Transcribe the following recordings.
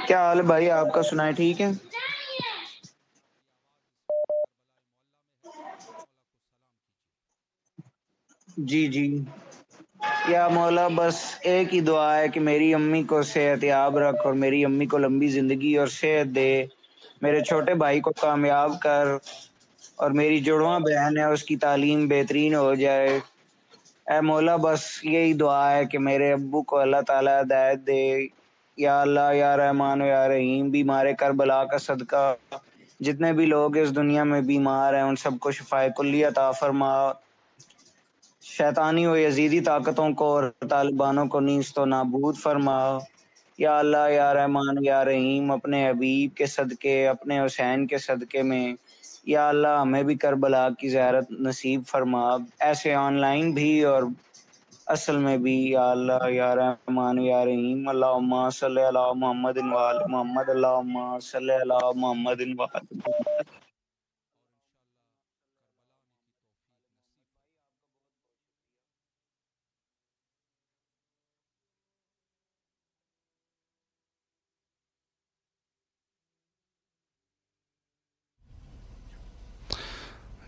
کیا حال ہے بھائی آپ کا؟ سنائے ٹھیک ہے؟ جی جی، یا مولا بس ایک ہی دعا ہے کہ میری امی کو صحت یاب رکھ، اور میری امی کو لمبی زندگی اور صحت دے، میرے چھوٹے بھائی کو کامیاب کر، اور میری جڑواں بہن ہے اس کی تعلیم بہترین ہو جائے۔ اے مولا بس یہی دعا ہے کہ میرے ابو کو اللہ تعالیٰ ہدایت دے۔ یا اللہ یا رحمان و یا رحیم، بیمار کربلا کا صدقہ جتنے بھی لوگ اس دنیا میں بیمار ہیں ان سب کو شفائے کلی عطا فرما، شیطانی و یزیدی طاقتوں کو اور طالبانوں کو نیست و نابود فرما۔ یا اللہ یا رحمان یا رحیم، اپنے حبیب کے صدقے، اپنے حسین کے صدقے میں یا اللہ ہمیں بھی کربلا کی زیارت نصیب فرما، ایسے آن لائن بھی اور اصل میں بھی۔ یا اللہ یا رحمان یا رحیم، اللہم صلی علی محمد و آل محمد، اللہم صلی علی محمد و آل محمد۔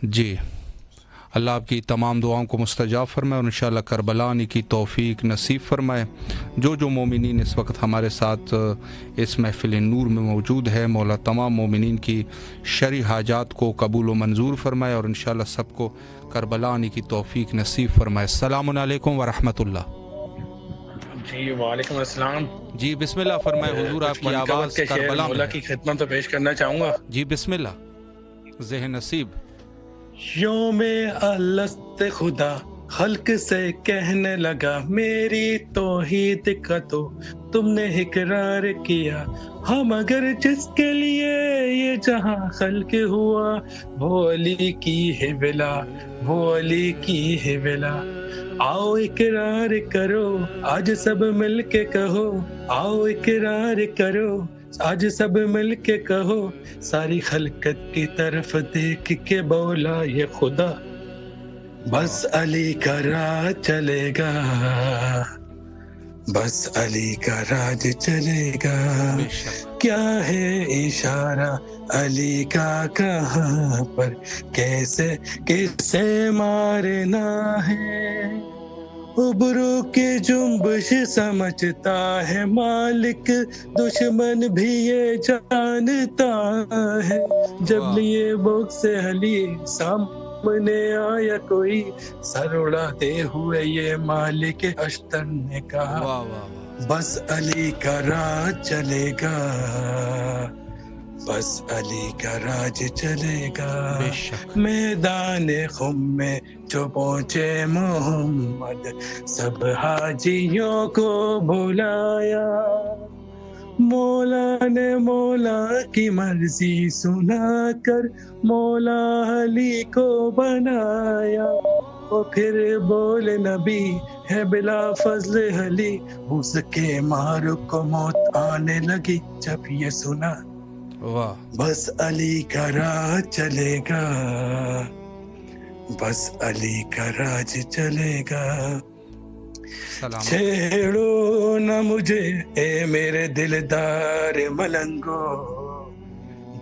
جی، اللہ آپ کی تمام دعاؤں کو مستجاب فرمائے اور انشاءاللہ کربلا آنے کی توفیق نصیب فرمائے۔ جو مومنین اس وقت ہمارے ساتھ اس محفل نور میں موجود ہے، مولا تمام مومنین کی شرعی حاجات کو قبول و منظور فرمائے اور انشاءاللہ سب کو کربلا آنے کی توفیق نصیب فرمائے۔ السلام علیکم ورحمۃ اللہ۔ جی وعلیکم السلام۔ جی بسم اللہ فرمائے حضور، آپ کچھ کی منقبت آواز کے شعر کربلا میں مولا ہے۔ کی خدمت میں پیش کرنا چاہوں گا۔ جی بسم اللہ، ذہن نصیب۔ یوم الست خدا خلق سے کہنے لگا، میری توحید کا تو تم نے اقرار کیا، ہم اگر جس کے لیے یہ جہاں خلق ہوا، وہ علی کی ہے ولا، وہ علی کی ہے ولا۔ آؤ اقرار کرو آج سب مل کے کہو، آؤ اقرار کرو آج سب مل کے کہو، ساری خلقت کی طرف دیکھ کے بولا یہ خدا، بس علی کا راج چلے گا، بس علی کا راج چلے گا۔ بے شک کیا ہے اشارہ علی کا کہاں پر، کیسے کیسے مارنا ہے، ابرو کی جنبش سمجھتا ہے مالک، دشمن بھی یہ جانتا ہے، جب لیے بوک سے علی سامنے آیا کوئی، سر اڑاتے ہوئے یہ مالک اشتر نے کہا، واہ واہ واہ، بس علی کا راج چلے گا، بس علی کا راج چلے گا۔ بے شک میدان خم میں جو پہنچے محمد، سب حاجیوں کو بلایا، مولا نے مولا کی مرضی سنا کر مولا علی کو بنایا، وہ پھر بولے نبی ہے بلا فضل علی، اس کے مارو کو موت آنے لگی جب یہ سنا، واہ، بس علی کا راج چلے گا، بس علی کا راج چلے گا۔ سلامت۔ چھیڑو نہ مجھے اے میرے دلدار ملنگو،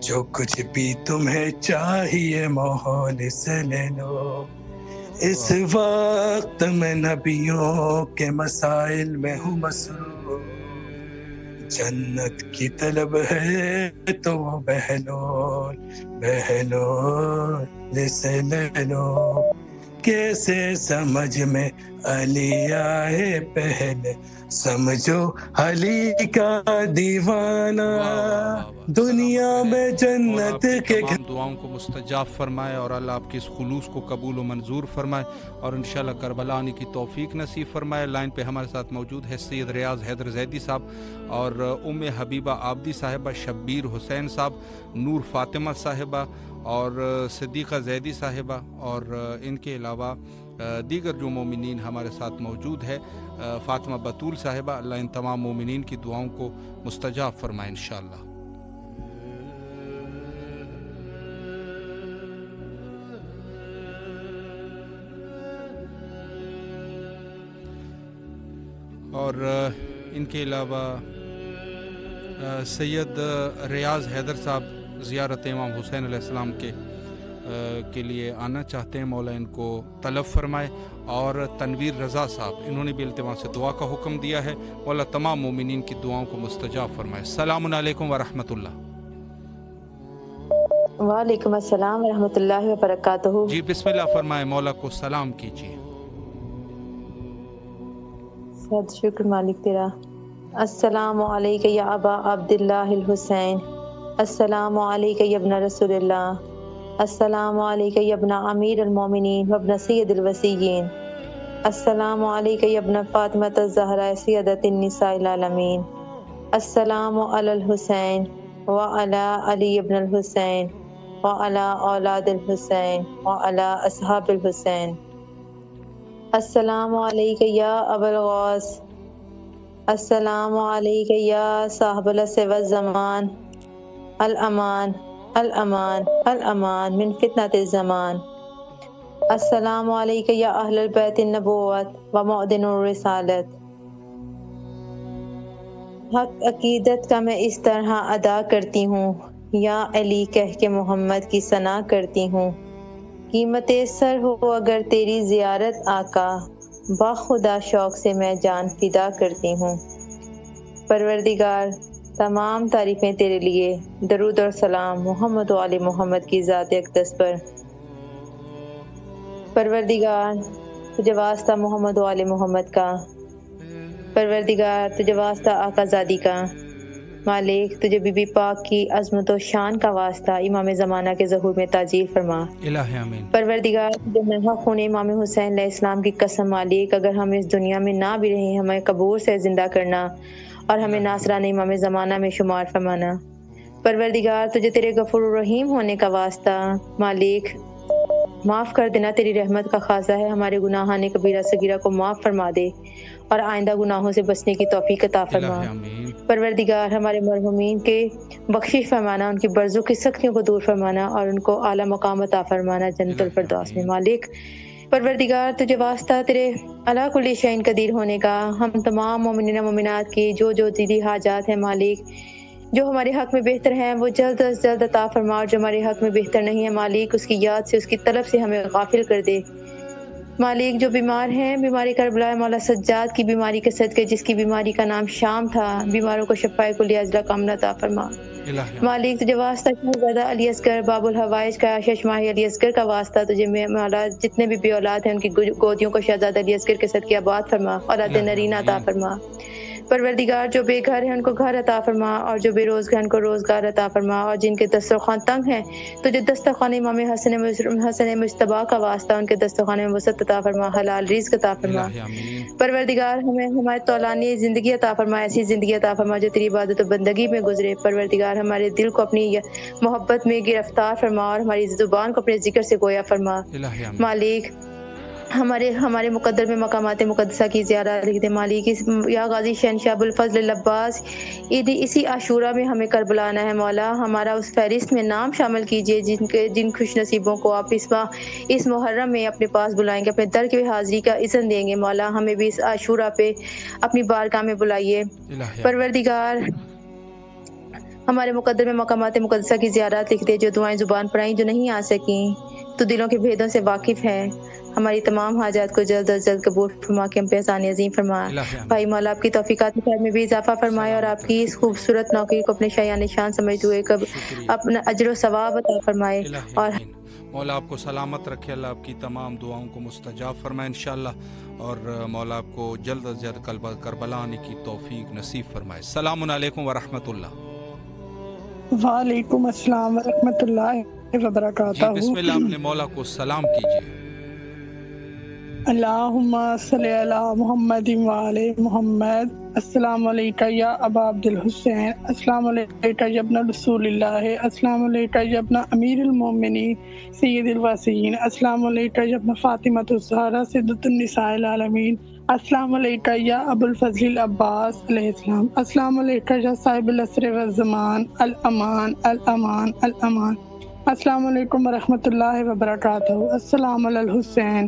جو کچھ بھی تمہیں چاہیے ماحول سے لے لو، اس وقت میں نبیوں کے مسائل میں ہوں مصروف، جنت کی طلب ہے تو وہ بہلول بہلول سے لے لو، کیسے سمجھ میں علی آئے پہلے، سمجھو علی کا دیوانہ، دنیا میں جنت کے تمام دعاؤں کو مستجاب فرمائے اور اللہ آپ کے اس خلوص کو قبول و منظور فرمائے اور انشاءاللہ کربلا آنے کی توفیق نصیب فرمائے۔ لائن پہ ہمارے ساتھ موجود ہے سید ریاض حیدر زیدی صاحب اور ام حبیبہ عابدی صاحبہ، شبیر حسین صاحب، نور فاطمہ صاحبہ اور صدیقہ زیدی صاحبہ، اور ان کے علاوہ دیگر جو مومنین ہمارے ساتھ موجود ہے، فاطمہ بطول صاحبہ۔ اللہ ان تمام مومنین کی دعاؤں کو مستجاب فرمائے انشاءاللہ۔ اور ان کے علاوہ سید ریاض حیدر صاحب زیارت امام حسین علیہ السلام کے لیے آنا چاہتے ہیں، مولا ان کو طلب فرمائے. اور تنویر رضا صاحب انہوں نے بھی التماس سے دعا کا حکم دیا ہے، مولا تمام مومنین کی دعاؤں کو مستجاب فرمائے. السلام علیکم ورحمۃ اللہ. وعلیکم السلام ورحمۃ اللہ وبرکاتہ. جی بسم اللہ فرمائے، مولا کو سلام کیجیے. صد شکر مالک تیرا. السلام علیکم یا ابا عبداللہ الحسین، السلام علیکم یا ابن رسول اللہ، السلام علیکم یا ابن امیر المومنین و ابن سید الوصیین، السلام علیکم یا ابن فاطمہ الزہرا سیدۃ النساء العالمین، السلام علی الحسین وعلی علی ابن الحسین وعلی اولاد الحسین وعلی اصحاب الحسین. السلام علیکم یا ابا الغوث، السلام علیکم یا صاحب العصر والزمان، الامان الامان الامان من فتنة الزمان. السلام علیکم یا اہل البیت النبوت و معدن الرسالت. حق عقیدت کا میں اس طرح ادا کرتی ہوں، یا علی کہہ کے محمد کی ثنا کرتی ہوں. قیمت سر ہو اگر تیری زیارت آقا، باخدا شوق سے میں جان فدا کرتی ہوں. پروردگار تمام تعریفیں تیرے لیے، درود اور سلام محمد و آل محمد کی ذات اقدس پر. پروردگار تجھے واسطہ محمد و آل محمد کا، پروردگار تجھے واسطہ آقا زادی کا، مالک تجھے بی بی پاک کی عظمت و شان کا واسطہ امام زمانہ کے ظہور میں تعجیل فرما. الہ آمین. پروردگار تجھے محق خون امام حسین علیہ السلام کی قسم مالک، اگر ہم اس دنیا میں نہ بھی رہیں ہمیں قبور سے زندہ کرنا اور ہمیں ناصران امام زمانہ میں شمار فرمانا. پروردگار تجھے تیرے غفور الرحیم ہونے کا واسطہ مالک معاف کر دینا، تیری رحمت کا خاصہ ہے. ہمارے گناہان کبیرہ صغیرہ کو معاف فرما دے اور آئندہ گناہوں سے بچنے کی توفیق عطا فرما. پروردگار ہمارے مرحومین کے بخشش فرمانا، ان کی برزوں کی سختیوں کو دور فرمانا اور ان کو اعلیٰ مقام عطا فرمانا جنت الفردوس میں. مالک پروردگار تجھے واسطہ تیرے علی کل شیء قدیر ہونے کا، ہم تمام مومنین مومنات کی جو دلی حاجات ہیں مالک، جو ہمارے حق میں بہتر ہیں وہ جلد از جلد عطا فرما، اور جو ہمارے حق میں بہتر نہیں ہے مالک اس کی یاد سے اس کی طلب سے ہمیں غافل کر دے. مالک جو بیمار ہیں، بیماری کربلا مولا سجاد کی بیماری کے صدقے، جس کی بیماری کا نام شام تھا، بیماروں کو شفائے کلی عاجلہ کاملہ عطا فرما. مالک تجھے واسطہ شہزادہ علی اصغر باب الحوائج کا شش ماہی علی اصغر کا واسطہ تجھے مولا جتنے بھی اولاد ہیں ان کی گودیوں کو شہزادہ علی اصغر کے صدقے آباد فرما، اولاد نرینہ عطا فرما. پروردگار جو بے گھر ہیں ان کو گھر عطا فرما، اور جو بے روزگار ان کو روزگار عطا فرما، اور جن کے دسترخوان تنگ ہیں تو جو دسترخوان امام حسن مجتبیٰ کا واسطہ ان کے دسترخوان میں وسعت عطا فرما، حلال رزق عطا فرما. پروردگار ہمیں ہمارے طولانی زندگی عطا فرما، ایسی زندگی عطا فرما جو تیری عبادت و بندگی میں گزرے. پروردگار ہمارے دل کو اپنی محبت میں گرفتار فرما اور ہماری زبان کو اپنے ذکر سے گویا فرما. مالک ہمارے مقدر میں مقامات مقدسہ کی زیارت لکھ دے مالک. یا غازی شہنشاہ ابوالفضل العباس اسی عاشورہ میں ہمیں کربلا آنا ہے مولا، ہمارا اس فہرست میں نام شامل کیجئے جن خوش نصیبوں کو آپ اس محرم میں اپنے پاس بلائیں گے، اپنے در کی حاضری کا اذن دیں گے مولا. ہمیں بھی اس عاشورہ پہ اپنی بارگاہ میں بلائیے. پروردگار ہمارے مقدر میں مقامات مقدسہ کی زیارت لکھ دے، جو دعائیں زبان پر آئیں جو نہیں آ سکیں، تو دلوں کے بھیدوں سے واقف ہے. ہماری تمام حاجات کو جلد از جلد قبول فرما کے ہم پہ احسان عظیم فرما. بھائی مولا آپ کی توفیقات میں بھی اضافہ فرمائے اور آپ کی اس خوبصورت نوکری کو اپنے شایان نشان سمجھتے ہوئے اپنا اجر و ثواب عطا فرمائے. اور مولا آپ کو سلامت رکھے، اللہ آپ کی تمام دعاؤں کو مستجاب فرمائے انشاءاللہ، اور مولا آپ کو جلد از جلد کربلا آنے کی توفیق نصیب فرمائے. السلام علیکم ورحمۃ اللہ. وعلیکم السلام ورحمۃ اللہ وبرکاتہ. جی بسم اللہ اپنے مولا کو سلام کیجیے. اللہم صلی علی محمد وعلی محمد. السلام علیکم یا ابا عبد الحسین، السلام علیکم یا ابن رسول اللہ، السلام علیکم یا ابن امیر المومنین سید الوصیین، السلام علیکم یا ابن فاطمہ الزہرا سیدۃ النساء العالمین، السلام علیکم یا ابو الفضل العباس علیہ السلام، السلام علیکم یا صاحب العصر والزمان، الامان الامان الامان. السلام علیکم ورحمۃ اللہ وبرکاتہ. السلام علی الحسین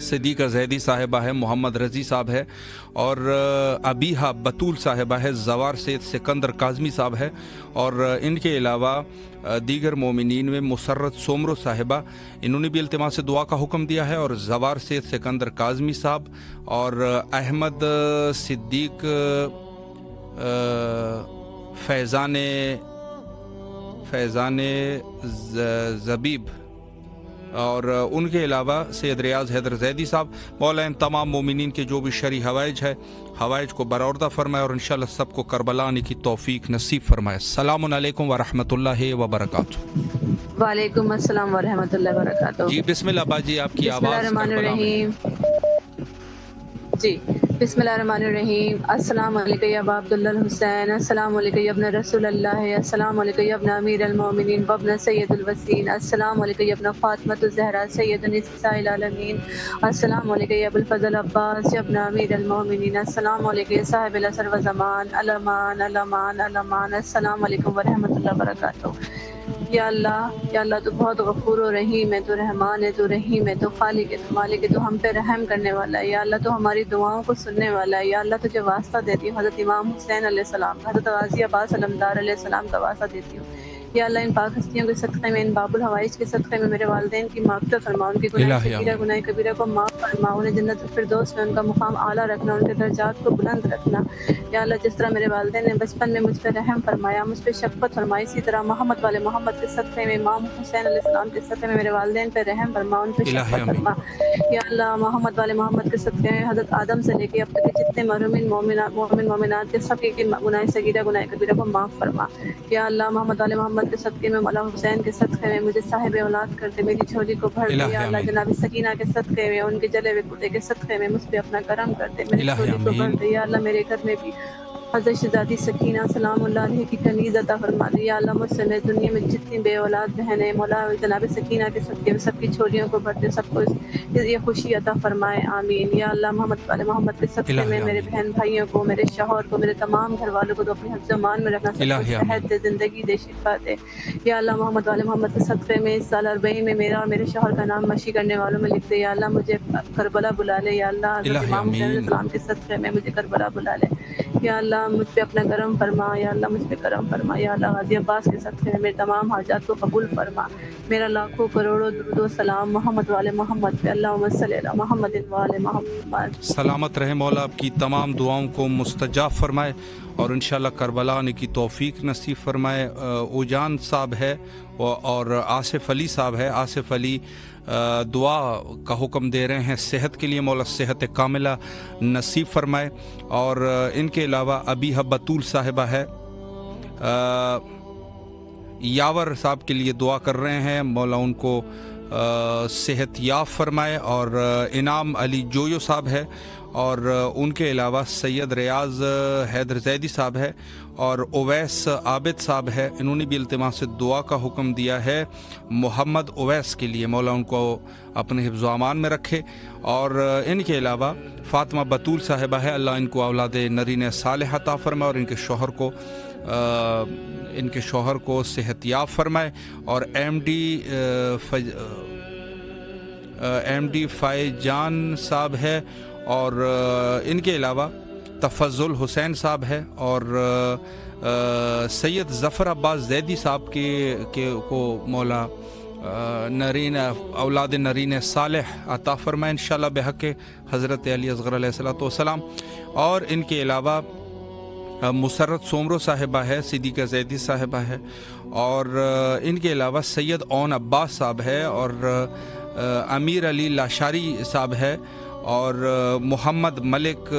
صدیقہ زیدی صاحبہ ہے، محمد رضی صاحب ہے، اور ابیہا بطول صاحبہ ہے، زوار سید سکندر کاظمی صاحب ہے، اور ان کے علاوہ دیگر مومنین میں مسرت سومرو صاحبہ، انہوں نے بھی التماس دعا کا حکم دیا ہے، اور زوار سید سکندر کاظمی صاحب، اور احمد صدیق فیضان زبیب، اور ان کے علاوہ سید ریاض حیدر زیدی صاحب. مولا ان تمام مومنین کے جو بھی شرعی حوائج ہے، حوائج کو برآوردہ فرمائے، اور انشاءاللہ سب کو کربلا آنے کی توفیق نصیب فرمائے. السلام علیکم ورحمۃ اللہ وبرکاتہ. وعلیکم السلام ورحمۃ اللہ وبرکاتہ. جی بسم اللہ باجی، آپ کی بسم اللہ آواز الرحمن کربلا میں. الرحیم. جی بسم اللہ الرحمن الرحیم. السلام علیکم یا ابا عبداللہ الحسین، السلام علیکم یا ابن رسول اللہ، السلام علیکم یا ابن امیر المومنین وابن سید الوسین، السلام علیکم یا ابن فاطمۃ الزہرا سید نساء العالمین، السلام علیکم یا ابو الفضل عباس یا ابن امیر المومنین، السلام علیکم یا صاحب العصر والزمان، الامان الامان الامان. السلام علیکم ورحمۃ اللہ وبرکاتہ. یا اللہ تو بہت غفور و رحیم ہے، تو رحمان ہے، تو رحیم ہے، تو خالق ہے، تو مالک ہے، تو ہم پہ رحم کرنے والا ہے. یا اللہ تو ہماری دعاؤں کو سننے والا ہے. یا اللہ تجھے واسطہ دیتی ہوں حضرت امام حسین علیہ السلام، حضرت غازی عباس علمدار علیہ السلام کا واسطہ دیتی ہوں. یا اللہ ان پاک ہستیوں کے صدقے میں، ان باب الحوائج کے صدقے میں میرے والدین کی مغفرت فرما، ان کے گناہ صغیرہ گناہ کبیرہ کو معاف فرما، انہیں جنت الفردوس میں ان کا مقام اعلیٰ رکھنا، ان کے درجات کو بلند رکھنا. یا اللہ جس طرح میرے والدین نے بچپن میں مجھ پہ رحم فرمایا، مجھ پہ شفقت فرمائی، اسی طرح محمد والے محمد کے صدقے میں، امام حسین علیہ السلام کے صدقے میں میرے والدین پہ رحم فرما، ان پہ شفقت فرما. یا اللہ محمد والے محمد کے صدقے میں حضرت آدم سے لے کے اب تک جتنے محرومین مومن مومنات کے سب کے گناہ صغیرہ گناہ کبیرہ کو معاف فرما. یا اللہ محمد والے محمد کے صدقے میں، مولا حسین کے صدقے میں مجھے صاحب اولاد کر دے، میری جھولی کو بھر دے. یا اللہ جناب سکینہ کے صدقے میں، ان کے جلے ہوئے کتے کے صدقے میں مجھ پہ اپنا کرم کر دے، میری جھولی کو بھر دے. یا اللہ میرے گھر میں بھی حضرت شہزادی سکینہ سلام اللہ علیہ کی کنیز عطا فرما دی. یا اللہ مجھ سے میں دنیا میں جتنی بے اولاد بہنیں مولا جناب سکینہ کے صدقے میں سب کی چھوڑیوں کو بھر دے، سب کو یہ خوشی عطا فرمائے، آمین. یا اللہ محمد والے محمد کے صدقے میں میرے بہن بھائیوں کو، میرے شوہر کو، میرے تمام گھر والوں کو تو اپنے حفظ و امان میں رکھنا، سب کو صحت دے، زندگی دے، شفا دے. یا اللہ محمد والے محمد کے صدقے میں اس سال 40 میں میرا اور میرے شوہر کا نام مشی کرنے والوں میں لکھ دے. یا اللہ مجھے کربلا بلا لے. یا اللہ حضرت امام حسین علیہ السلام کے صدقے میں مجھے کربلا بلا لے. یا اللہ مجھ پہ اپنا کرم فرما. یا اللہ مجھ پہ کرم فرما. یا اللہ غازی عباس کے صدقے میں میرے تمام حاجات کو قبول فرما. میرا لاکھوں کروڑوں درود و سلام محمد والے محمد پہ. اللہم صلی علی محمد والے محمد. سلامت رہے مولا، آپ کی تمام دعاؤں کو مستجاب فرمائے، اور انشاءاللہ کربلا آنے کی توفیق نصیب فرمائے. اوجان صاحب ہے اور آصف علی صاحب ہے. آصف علی دعا کا حکم دے رہے ہیں صحت کے لیے، مولا صحت کاملہ نصیب فرمائے. اور ان کے علاوہ ابیہا بطول صاحبہ ہے، یاور صاحب کے لیے دعا کر رہے ہیں، مولا ان کو صحت یاب فرمائے. اور انعام علی جویو صاحب ہے، اور ان کے علاوہ سید ریاض حیدر زیدی صاحب ہے، اور اویس عابد صاحب ہے. انہوں نے بھی التماس دعا کا حکم دیا ہے محمد اویس کے لیے، مولا ان کو اپنے حفظ و امان میں رکھے. اور ان کے علاوہ فاطمہ بطول صاحبہ ہے، اللہ ان کو اولاد نرین صالح عطا فرمائے، اور ان کے شوہر کو صحت یاب فرمائے. اور ایم ڈی فائز جان صاحب ہے، اور ان کے علاوہ تفضل حسین صاحب ہے، اور سید ظفر عباس زیدی صاحب کو مولا نرین اولاد نرین صالح عطا فرمائے انشاءاللہ بحق حضرت علی اصغر علیہ الصلوۃ والسلام. اور ان کے علاوہ مسرت سومرو صاحبہ ہے، صدیقہ زیدی صاحبہ ہے، اور ان کے علاوہ سید اون عباس صاحب ہے، اور امیر علی لاشاری صاحب ہے، اور محمد ملک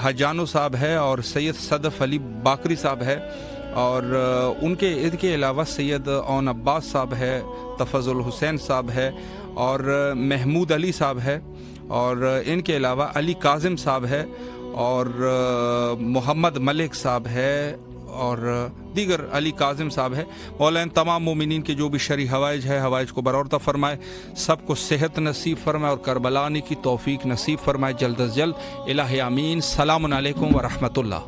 حجانو صاحب ہے، اور سید صدف علی باکری صاحب ہے. اور ان کے علاوہ سید اون عباس صاحب ہے، تفضل حسین صاحب ہے، اور محمود علی صاحب ہے، اور ان کے علاوہ علی کاظم صاحب ہے، اور محمد ملک صاحب ہے، اور دیگر علی کاظم صاحب ہے. مولا ان تمام مومنین کے جو بھی شرعی حوائج ہے، حوائج کو برآوردہ فرمائے، سب کو صحت نصیب فرمائے، اور کربلا آنے کی توفیق نصیب فرمائے جلد از جلد. الہ آمین. السلام علیکم ورحمۃ اللہ.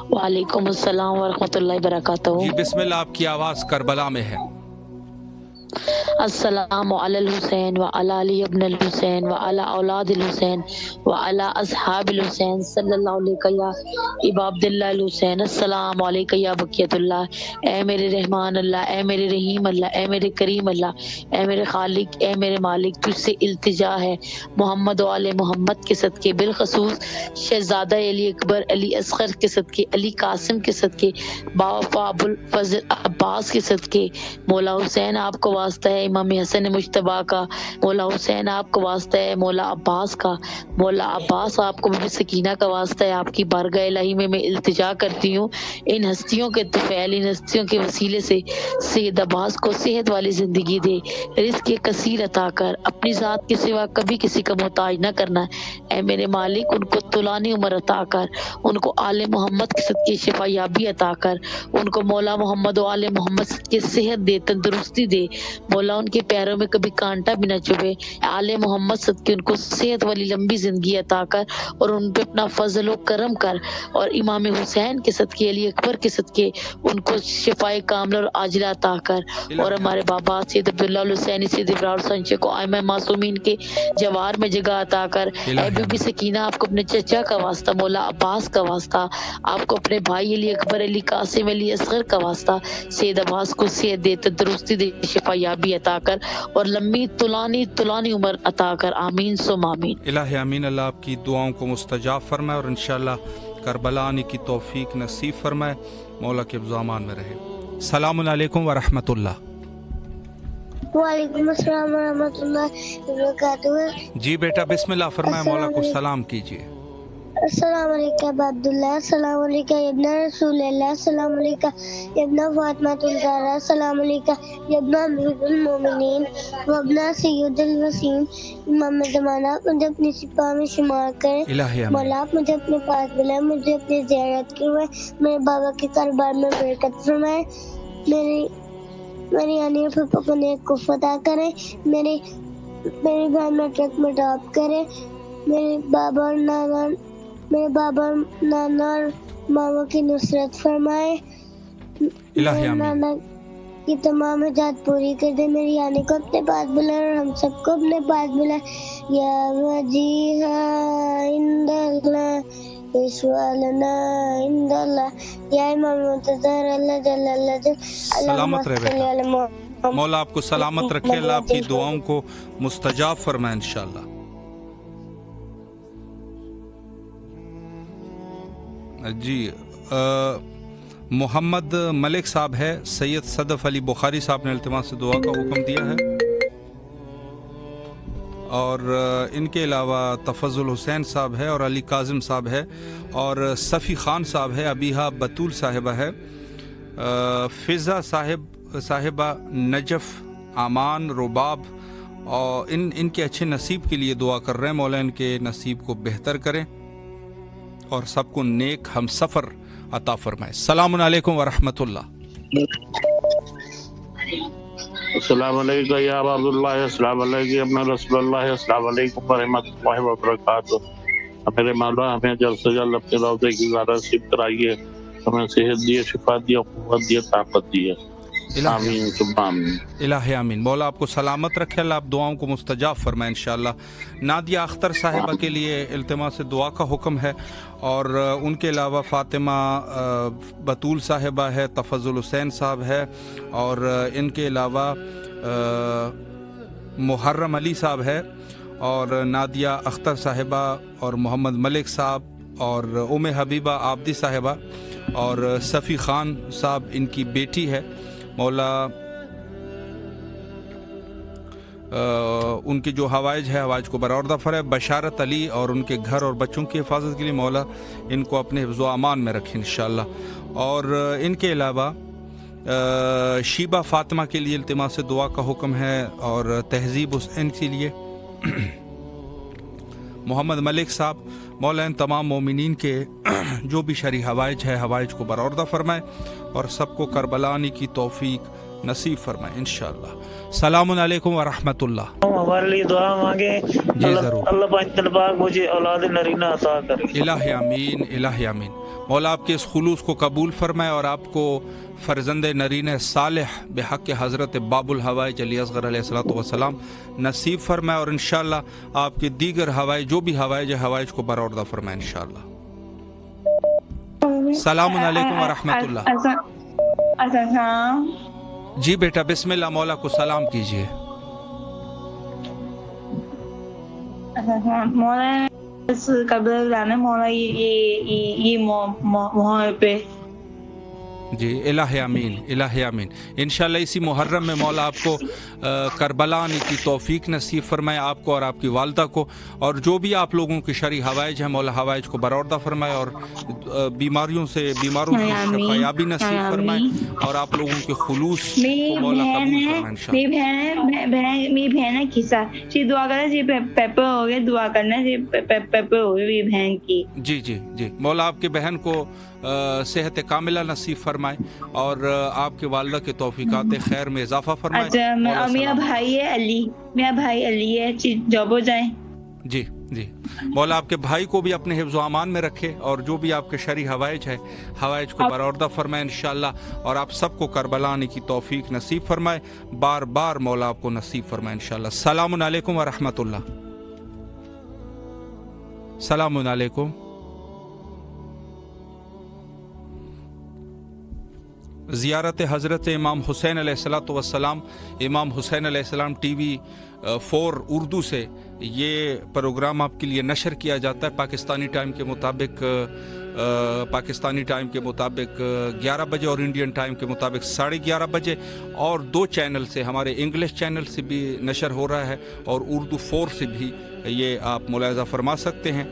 وعلیکم السلام ورحمۃ اللہ وبرکاتہ. جی بسم اللہ، آپ کی آواز کربلا میں ہے. السلام علی الحسین وعلی علی ابن الحسین وعلی اولاد الحسین وعلی اصحاب الحسین صلی اللہ علیہ یا ابا عبداللہ الحسین السلام علیکم یا بقیت اللہ۔ اے میرے رحمان اللہ، اے میرے رحیم اللہ، اے میرے کریم اللہ، اے میرے خالق، اے میرے مالک، تجھ سے التجا ہے محمد و آل محمد کے صدقے، بالخصوص شہزادہ علی اکبر، علی اصغر کے صدقے، علی قاسم کے صدقے، باوفا ابو الفضل عباس کے صدقے، مولا حسین آپ کو واسطہ ہے امام حسن مجتبیٰ کا، مولا حسین آپ کو واسطہ ہے مولا عباس کا، مولا عباس آپ کو بھی سکینہ کا واسطہ ہے۔ آپ کی بارگاہ الہی میں التجا کرتی ہوں، ان ہستیوں کے طفیل، ان ہستیوں کے وسیلے سے سید عباس کو صحت والی زندگی دے، رزق کثیر عطا کر، اپنی ذات کے سوا کبھی کسی کا محتاج نہ کرنا۔ اے میرے مالک، ان کو طولانی عمر عطا کر، ان کو آل محمد کے صدقے شفا یابی عطا کر، ان کو مولا محمد و آل محمد کے صحت دے، تندرستی دے، مولا ان کے پیروں میں کبھی کانٹا بھی نہ چبھے۔ آل محمد صدقے ان کو صحت والی لمبی زندگی عطا کر اور ان پہ اپنا فضل و کرم کر، اور امام حسین کے صدقے، علی اکبر کے صدقے ان کو شفائے کاملہ اور عاجلہ عطا کر، اور ہمارے بابا سید عبداللہ الحسینی، سید ابراہیم حسین کو آئمہ معصومین کے جوار میں جگہ عطا کر۔ اے بی بی سکینہ، آپ کو اپنے چچا کا واسطہ، مولا عباس کا واسطہ، آپ کو اپنے بھائی علی اکبر، علی قاسم، علی اصغر کا واسطہ، سید عباس کو صحت دے، تندرستی دے، شفا یابی عطا کر اور لمبی طولانی عمر عطا کر، آمین ثم آمین۔ الہ آمین۔ اللہ آپ کی دعاؤں کو مستجاب فرمائے اور انشاءاللہ کربلا آنے کی توفیق نصیب فرمائے، مولا کے امان میں رہے۔ السلام علیکم ورحمۃ اللہ۔ وعلیکم السلام ورحمۃ اللہ وبرکاتہ۔ جی بیٹا بسم اللہ فرمائے، مولا کو سلام کیجیے۔ السلام علیکم عبداللہ، السلام علیکم ابن رسول اللہ، السلام علیکم ابن فاطمہ الزہرا، السلام علیکم ابن امیر المومنین وابن سید الوسیم، امام زمانہ، مجھے اپنی سپاہ میں شمار کریں، مولا آپ مجھے اپنے پاس بلائیں، مجھے اپنی زیارت کی ہوئے، میرے بابا کے کاروبار میں برکت فرمائیں، میری آنی پھپھو کو نیک کف عطا کریں، میری بہن میں ٹرک میں ڈراپ کریں، میرے بابا اور نانا اور ماما کی نصرت فرمائے، نانا کی تمام حاجات پوری کر دے، میری آنے کو اپنے پاس بلائے اور ہم سب کو اپنے پاس بلائے۔ یا وجیہا عند اللہ اشوالنا عند اللہ، یا امام منتظر اللہ جل اللہ سلامت رہے بیٹا، مولا آپ کو سلامت رکھے، اللہ آپ کی دعاؤں کو مستجاب فرمائے انشاءاللہ۔ جی محمد ملک صاحب ہے، سید صدف علی بخاری صاحب نے التماس سے دعا کا حکم دیا ہے، اور ان کے علاوہ تفضل حسین صاحب ہے اور علی کاظم صاحب ہے اور صفی خان صاحب ہے، ابیہا بطول صاحبہ ہے، فضا صاحبہ، نجف، امان، رباب، اور ان کے اچھے نصیب کے لیے دعا کر رہے ہیں، مولا ان کے نصیب کو بہتر کریں اور سب کو نیک ہم سفر عطا فرمائے۔ السلام علیکم ورحمۃ اللہ۔ السلام علیکم یا ابا عبداللہ، السلام علیکم ابن رسول اللہ، السلام علیکم ورحمۃ اللہ وبرکاتہ۔ میرے مولا ہمیں جلد سے جلد اپنے روضے کی زیارت نصیب کرائیے، ہمیں صحت دیے، شفا دیے، قوت دیے، طاقت دیے، آمین ثم آمین۔ الہ آمین۔ مولا آپ کو سلامت رکھے، اللہ آپ دعاؤں کو مستجاب فرمائے انشاءاللہ۔ نادیہ اختر صاحبہ کے لیے التماس دعا کا حکم ہے، اور ان کے علاوہ فاطمہ بطول صاحبہ ہے، تفضل حسین صاحب ہے، اور ان کے علاوہ محرم علی صاحب ہے، اور نادیہ اختر صاحبہ، اور محمد ملک صاحب، اور ام حبیبہ عابدی صاحبہ، اور صفی خان صاحب ان کی بیٹی ہے، مولا ان کے جو حوائج ہے حوائج کو برآورد فرمائے۔ بشارت علی اور ان کے گھر اور بچوں کی حفاظت کے لیے مولا ان کو اپنے حفظ و امان میں رکھیں انشاءاللہ، اور ان کے علاوہ شیبہ فاطمہ کے لیے التماس دعا کا حکم ہے، اور تہذیب حسین کے لیے محمد ملک صاحب، مولا ان تمام مومنین کے جو بھی شرعی حوائج ہے حوائج کو برآورد فرمائے اور سب کو کربلا آنے کی توفیق نصیب فرمائے انشاءاللہ۔ السلام علیکم ورحمۃ اللہ۔ ہمارے لیے دعا مانگے، جی ضرور، اللہ پاک مجھے اولاد نرینہ عطا کرے۔ الہ آمین، الہ آمین۔ مولا آپ کے اس خلوص کو قبول فرمائے اور آپ کو فرزند نرین صالح بحق حضرت باب الحوائج علی اصغر علیہ الصلوۃ والسلام نصیب فرمائے، اور انشاءاللہ آپ کے دیگر حوائج جو بھی حوائج کو برآوردہ فرمائے انشاءاللہ۔ السلام علیکم ورحمۃ اللہ۔ جی بیٹا بسم اللہ، مولا کو سلام کیجیے۔ مولا قبل جانے مولا یہ محرم پہ جی الہ آمین، الہ آمین۔ انشاءاللہ اسی محرم میں مولا آپ کو کربلا آنے کی توفیق نصیب فرمائے، آپ کو اور آپ کی والدہ کو، اور جو بھی آپ لوگوں کی شرعی حوائج ہیں مولا حوائج کو برآوردہ فرمائے، اور بیماروں سے شفا یابی نصیب فرمائے، اور آپ لوگوں کے خلوص کو مولا قبول فرمائے انشاءاللہ۔ میری بہن ہے کسا جی دعا کرنا جی پیپر ہو گئے، دعا کرنا جی پیپر ہو گئے میری بہن کی۔ جی جی جی، مولا آپ کے بہن کو صحت کاملہ نصیب فرمائے، اور آپ کے والدہ کے توفیقات خیر میں اضافہ فرمائے۔ اچھا میرا بھائی ہے علی، میرا بھائی علی ہے جاب ہو جائے۔ جی جی، مولا آپ کے بھائی کو بھی اپنے حفظ و امان میں رکھے، اور جو بھی آپ کے شرعی حوائج ہے حوائج کو برآوردہ فرمائے انشاءاللہ، اور آپ سب کو کربلا آنے کی توفیق نصیب فرمائے، بار بار مولا آپ کو نصیب فرمائے انشاءاللہ۔ السلام علیکم ورحمۃ اللہ۔ السلام علیکم۔ زیارت حضرت امام حسین علیہ الصلوۃ والسلام، امام حسین علیہ السلام ٹی وی 4 اردو سے یہ پروگرام آپ کے لیے نشر کیا جاتا ہے پاکستانی ٹائم کے مطابق 11 بجے، اور انڈین ٹائم کے مطابق 11:30 بجے، اور 2 چینل سے، ہمارے انگلش چینل سے بھی نشر ہو رہا ہے، اور اردو 4 سے بھی یہ آپ ملاحظہ فرما سکتے ہیں۔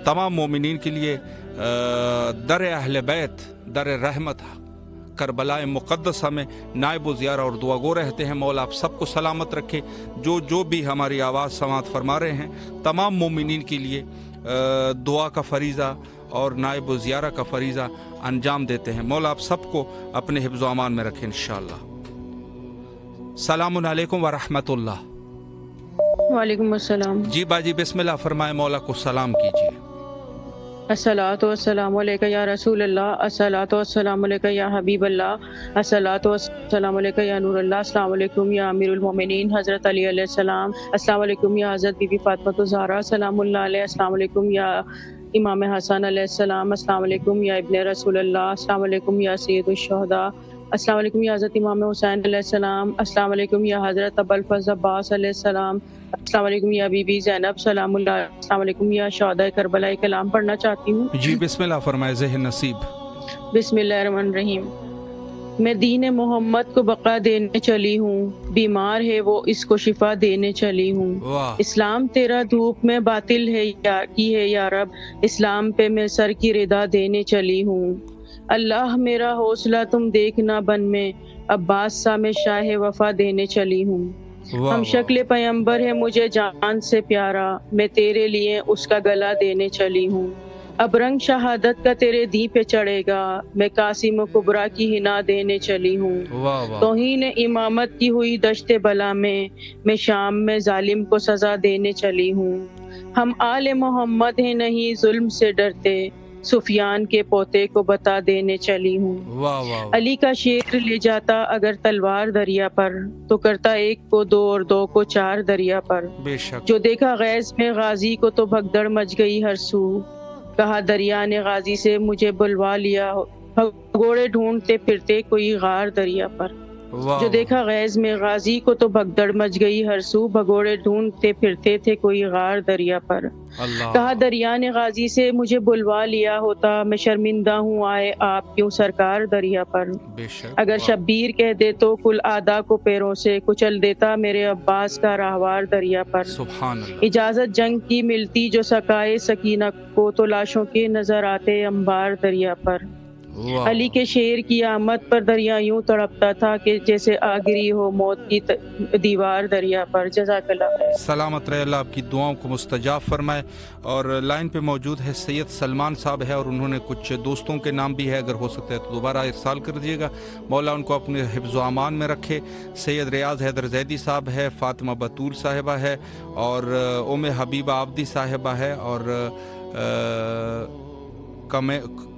تمام مومنین کے لیے در اہل بیت، در رحمت کربلا مقدسہ میں نائب و زیارہ اور دعا گو رہتے ہیں۔ مولا آپ سب کو سلامت رکھے، جو بھی ہماری آواز سماعت فرما رہے ہیں تمام مومنین کے لیے دعا کا فریضہ اور نائب و زیارہ کا فریضہ انجام دیتے ہیں۔ مولا آپ سب کو اپنے حفظ و امان میں رکھیں انشاءاللہ۔ السلام علیکم ورحمۃ اللہ۔ وعلیکم السلام۔ جی باجی بسم اللہ فرمائے، مولا کو سلام کیجیے۔ الصلاۃ والسلام علیکہ یا رسول اللہ، الصلاۃ والسلام علیکہ یا حبیب اللہ، الصلاۃ والسلام علیکہ یا نور اللہ، السلام علیکم یا امیر المومنین حضرت علی علیہ السلام، السلام علیکم یا حضرت بی بی فاطمہ الزہرا سلام اللہ علیہ، السلام علیکم یا امام حسن علیہ السلام، السلام علیکم یا ابن رسول اللہ، السلام علیکم یا سید الشہداء، السلام علیکم یا حضرت امام حسین علیہ السلام، السلام علیکم یا حضرت ابوالفضل عباس علیہ السلام، السلام علیکم یا بی بی زینب سلام اللہ، السلام علیکم یا شہداء کربلا۔ کلام پڑھنا چاہتی ہوں۔ جی بسم اللہ فرمائے، ذہن نصیب۔ بسم اللہ الرحمن الرحیم۔ میں دین محمد کو بقا دینے چلی ہوں، بیمار ہے وہ اس کو شفا دینے چلی ہوں۔ اسلام تیرا دھوپ میں باطل ہے یا رب، اسلام پہ میں سر کی ردا دینے چلی ہوں۔ اللہ میرا حوصلہ تم دیکھنا بن میں، عباس سا میں شاہ وفا دینے چلی ہوں۔ ہم شکل پیمبر ہے مجھے جان سے پیارا، میں تیرے لیے اس کا گلا دینے چلی ہوں۔ اب رنگ شہادت کا تیرے دی پہ چڑھے گا، میں قاسم و کبریٰ کی ہنا دینے چلی ہوں۔ توہین امامت کی ہوئی دشت بلا میں شام میں ظالم کو سزا دینے چلی ہوں۔ ہم آل محمد ہیں نہیں ظلم سے ڈرتے، سفیان کے پوتے کو بتا دینے چلی ہوں۔ علی کا شیر لے جاتا اگر تلوار دریا پر، تو کرتا 1 کو 2 اور 2 کو 4 دریا پر۔ جو دیکھا غیظ میں غازی کو تو بھگدڑ مچ گئی ہر سو، کہا دریا نے غازی سے مجھے بلوا لیا، بھگوڑے ڈھونڈتے پھرتے کوئی غار دریا پر۔ جو دیکھا غیظ میں غازی کو تو بھگدڑ مچ گئی ہر سو، بھگوڑے ڈھونڈتے پھرتے تھے کوئی غار دریا پر۔ کہا دریا نے غازی سے مجھے بلوا لیا ہوتا، میں شرمندہ ہوں آئے آپ کیوں سرکار دریا پر۔ اگر شبیر کہہ دے تو کل آدھا کو پیروں سے کچل دیتا میرے عباس کا راہوار دریا پر۔ اجازت جنگ کی ملتی جو سکائے سکینہ کو، تو لاشوں کے نظر آتے انبار دریا پر۔ علی کے شیر کی آمد پر دریا یوں تڑپتا تھا کہ جیسے آگری ہو موت کی دیوار دریا پر۔ جزاک اللہ خیر۔ سلامت رہے، اللہ آپ کی دعاؤں کو مستجاب فرمائے۔ اور لائن پہ موجود ہے سید سلمان صاحب ہے، اور انہوں نے کچھ دوستوں کے نام بھی ہے، اگر ہو سکتا ہے تو دوبارہ ارسال کر دیجیے گا۔ مولا ان کو اپنے حفظ و امان میں رکھے۔ سید ریاض حیدر زیدی صاحب ہے، فاطمہ بطول صاحبہ ہے، اور ام حبیبہ عابدی صاحبہ ہے، اور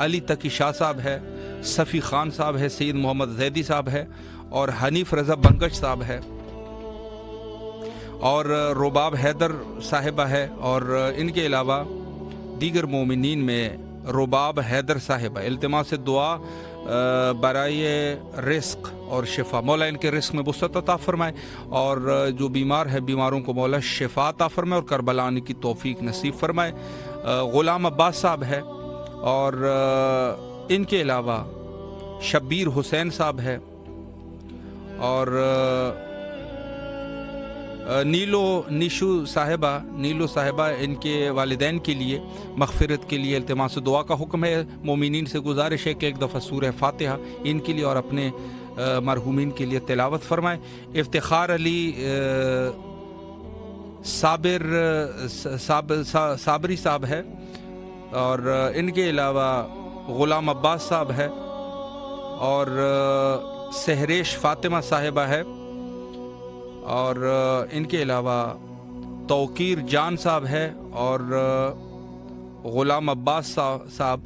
علی تقی شاہ صاحب ہے, صفی خان صاحب ہے, سید محمد زیدی صاحب ہے, اور حنیف رضا بنگش صاحب ہے, اور رباب حیدر صاحبہ ہے, اور ان کے علاوہ دیگر مومنین میں رباب حیدر صاحبہ. التماس دعا برائے رزق اور شفا, مولا ان کے رزق میں وسعت عطا فرمائے, اور جو بیمار ہے بیماروں کو مولا شفا عطا فرمائے اور کربلا آنے کی توفیق نصیب فرمائے. غلام عباس صاحب ہے, اور ان کے علاوہ شبیر حسین صاحب ہے, اور نیلو صاحبہ ان کے والدین کے لیے مغفرت کے لیے التماس دعا کا حکم ہے. مومنین سے گزارش ہے کہ ایک دفعہ سورہ فاتحہ ان کے لیے اور اپنے مرحومین کے لیے تلاوت فرمائیں. افتخار علی صابری صاحب ہے, اور ان کے علاوہ غلام عباس صاحب ہے, اور سہریش فاطمہ صاحبہ ہے, اور ان کے علاوہ توقیر جان صاحب ہے, اور غلام عباس صاحب.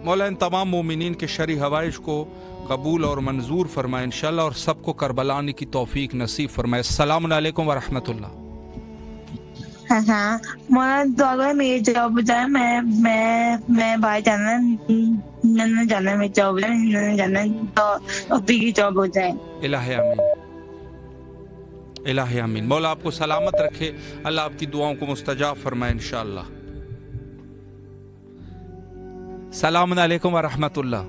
مولا ان تمام مومنین کے شرعی حوائج کو قبول اور منظور فرمائے انشاءاللہ, اور سب کو کربلا آنے کی توفیق نصیب فرمائے. السلام علیکم ورحمۃ اللہ. ہاں مولا دعا کرو میری جاب ہو جائے, میں باہر جانا میری جاب جانا تو ابھی کی جاب ہو جائے. الہ آمین, الہ آمین. مولا آپ کو سلامت رکھے, اللہ آپ کی دعاؤں کو مستجاب فرمائے انشاءاللہ. السلام علیکم ورحمۃ اللہ.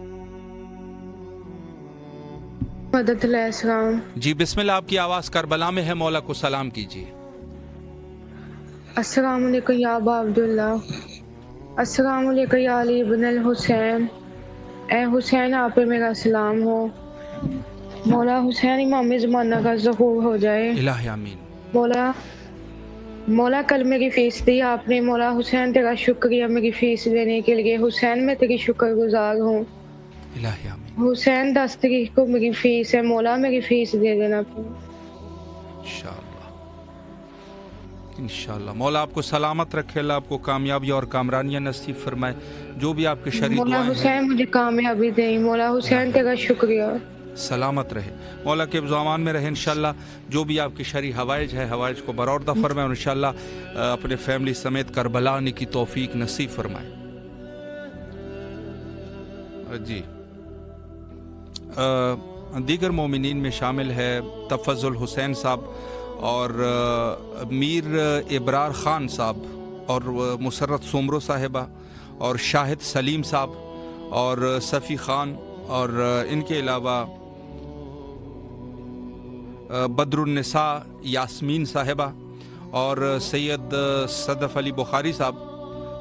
السلام. جی بسم اللہ, آپ کی آواز کربلا میں ہے, مولا کو سلام کیجیے. السلام علیکم یا ابا عبداللہ, السلام علیکم یا علی بن الحسین. اے حسین آپ پہ میرا سلام ہو. مولا حسین امام زمانہ کا ظہور ہو جائے. الہ آمین. مولا کل میری فیس دی آپ نے, مولا حسین تیرا شکریہ میری فیس دینے کے لیے. حسین میں تیری شکر گزار ہوں. الہ آمین. حسین 10 تاریخ کو میری فیس ہے, مولا میری فیس دے دینا انشاءاللہ. مولا آپ کو سلامت رکھے, اللہ آپ کو کامیابی اور کامرانیاں نصیب فرمائے. جو بھی آپ کے شرعی دعائیں ہیں مولا حسین مجھے کامیابی دیں. مولا حسین تیرا شکریہ. سلامت رہے, مولا کے زمان میں رہے انشاءاللہ. جو بھی آپ کی شرعی حوائج ہے حوائج کو برآوردہ فرمائے, اور انشاءاللہ اپنے فیملی سمیت کربلا آنے کی توفیق نصیب فرمائے. جی دیگر مومنین میں شامل ہے تفضل حسین صاحب, اور میر ابرار خان صاحب, اور مسرت سومرو صاحبہ, اور شاہد سلیم صاحب, اور صفی خان, اور ان کے علاوہ بدر النساء یاسمین صاحبہ, اور سید صدف علی بخاری صاحب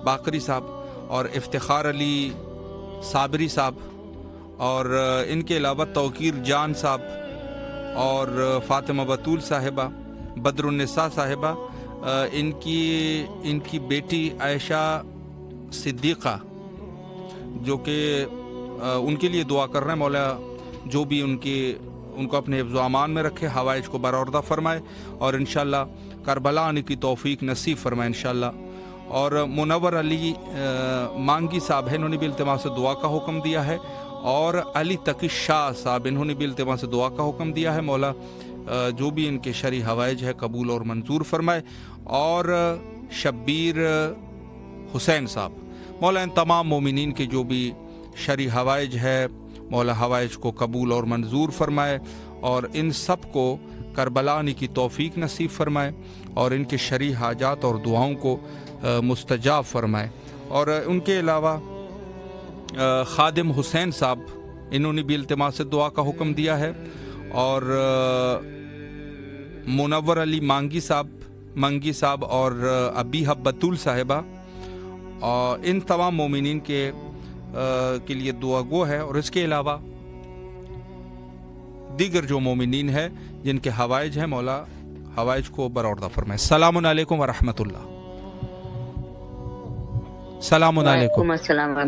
باقری صاحب, اور افتخار علی صابری صاحب, اور ان کے علاوہ توقیر جان صاحب, اور فاطمہ بطول صاحبہ, بدر النساء صاحبہ, ان کی بیٹی عائشہ صدیقہ, جو کہ ان کے لیے دعا کر رہے ہیں. مولا جو بھی ان کو اپنے حفظ و امان میں رکھے, حوائج کو برآوردہ فرمائے, اور انشاءاللہ کربلا آنے کی توفیق نصیب فرمائے انشاءاللہ. اور منور علی مانگی صاحب ہیں, انہوں نے بھی التماس دعا کا حکم دیا ہے, اور علی تقی شاہ صاحب انہوں نے بھی التماس دعا کا حکم دیا ہے. مولا جو بھی ان کے شرعی حوائج ہے قبول اور منظور فرمائے. اور شبیر حسین صاحب, مولا ان تمام مومنین کے جو بھی شرعی حوائج ہے مولا حوائج کو قبول اور منظور فرمائے, اور ان سب کو کربلا آنے کی توفیق نصیب فرمائے, اور ان کے شرعی حاجات اور دعاؤں کو مستجاب فرمائے. اور ان کے علاوہ خادم حسین صاحب, انہوں نے بھی التماس دعا کا حکم دیا ہے, اور منور علی مانگی صاحب, اور ابی بطول صاحبہ, اور ان تمام مومنین کے لیے دعا گو ہے. اور اس کے علاوہ دیگر جو مومنین ہیں جن کے حوائج ہیں مولا حوائج کو برآوردہ فرمائے. السلام علیکم ورحمۃ اللہ. السلام علیکم.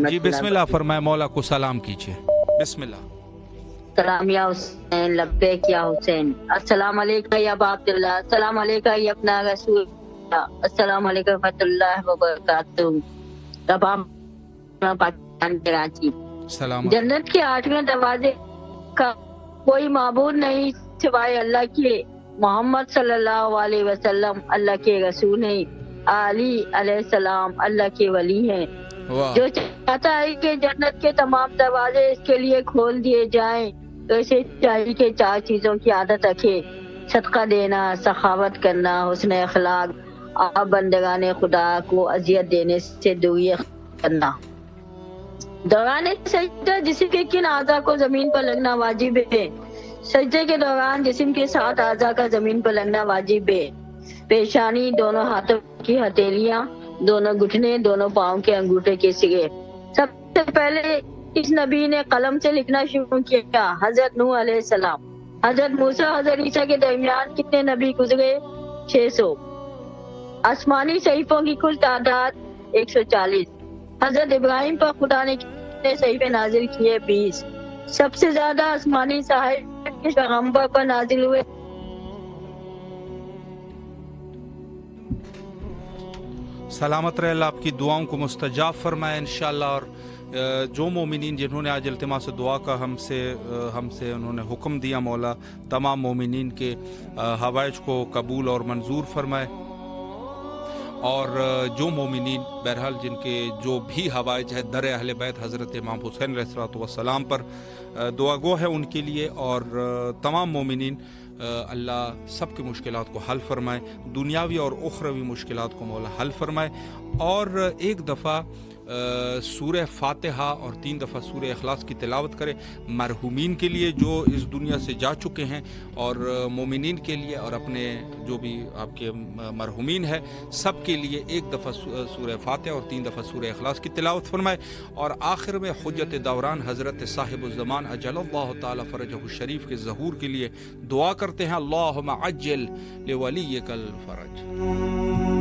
جی بسم اللہ فرمائے, مولا کو سلام کیجیے. بسم اللہ. سلام یا حسین, لبیک یا حسین. السلام علیکم یا ابا عبداللہ, السلام علیکم یا اپنا رسول, السلام علیکم ورحمۃ اللہ وبرکاتہ. رب پاکستان کراچی۔ سلامت۔ جنت کے 8ویں دروازے کا کوئی معبود نہیں سوائے اللہ کے، محمد صلی اللہ علیہ وسلم اللہ کے رسول ہیں، علی علیہ السلام اللہ کے ولی ہیں۔ جو چاہتا ہے کہ جنت کے تمام دروازے اس کے لیے کھول دیے جائیں تو اسے چاہیے کہ 4 چیزوں کی عادت رکھے: صدقہ دینا، سخاوت کرنا، حسن اخلاق اور بندگان خدا کو اذیت دینے سے دوری کرنا۔ دوران سجدہ جسم کے کن اعضاء کو زمین پر لگنا واجب ہے؟ سجدے کے دوران جسم کے 7 اعضاء کا زمین پر لگنا واجب ہے: پیشانی، دونوں ہاتھوں کی ہتھیلیاں، دونوں گھٹنے، دونوں پاؤں کے انگوٹھے کے سرے۔ سب سے پہلے اس نبی نے قلم سے لکھنا شروع کیا، حضرت نوح علیہ السلام۔ حضرت موسیٰ حضرت عیسیٰ کے درمیان کتنے نبی گزرے؟ 600۔ آسمانی صحیفوں کی کل تعداد 140۔ حضرت ابراہیم پر خدا نے کتنے صحیفے نازل کیے؟ 20۔ سب سے زیادہ آسمانی صحائف کس پیغمبر پر نازل ہوئے؟ سلامت رہے، اللہ آپ کی دعاؤں کو مستجاب فرمائے انشاءاللہ۔ اور جو مومنین جنہوں نے آج التماس سے دعا کا ہم سے انہوں نے حکم دیا، مولا تمام مومنین کے حوائج کو قبول اور منظور فرمائے۔ اور جو مومنین بہرحال جن کے جو بھی حوائج ہے در اہل بیت حضرت امام حسین علیہ الصلوۃ والسلام پر دعا گو ہے ان کے لیے، اور تمام مومنین اللہ سب کی مشکلات کو حل فرمائے، دنیاوی اور اخروی مشکلات کو مولا حل فرمائے۔ اور ایک دفعہ سورہ فاتحہ اور 3 دفعہ سورہ اخلاص کی تلاوت کرے مرحومین کے لیے جو اس دنیا سے جا چکے ہیں، اور مومنین کے لیے، اور اپنے جو بھی آپ کے مرحومین ہیں سب کے لیے ایک دفعہ سورہ فاتحہ اور 3 دفعہ سورہ اخلاص کی تلاوت فرمائے۔ اور آخر میں حجت دوران حضرت صاحب الزمان اجل اللہ تعالی فرجہ الشریف کے ظہور کے لیے دعا کرتے ہیں، اللہم عجل لولیک الفرج۔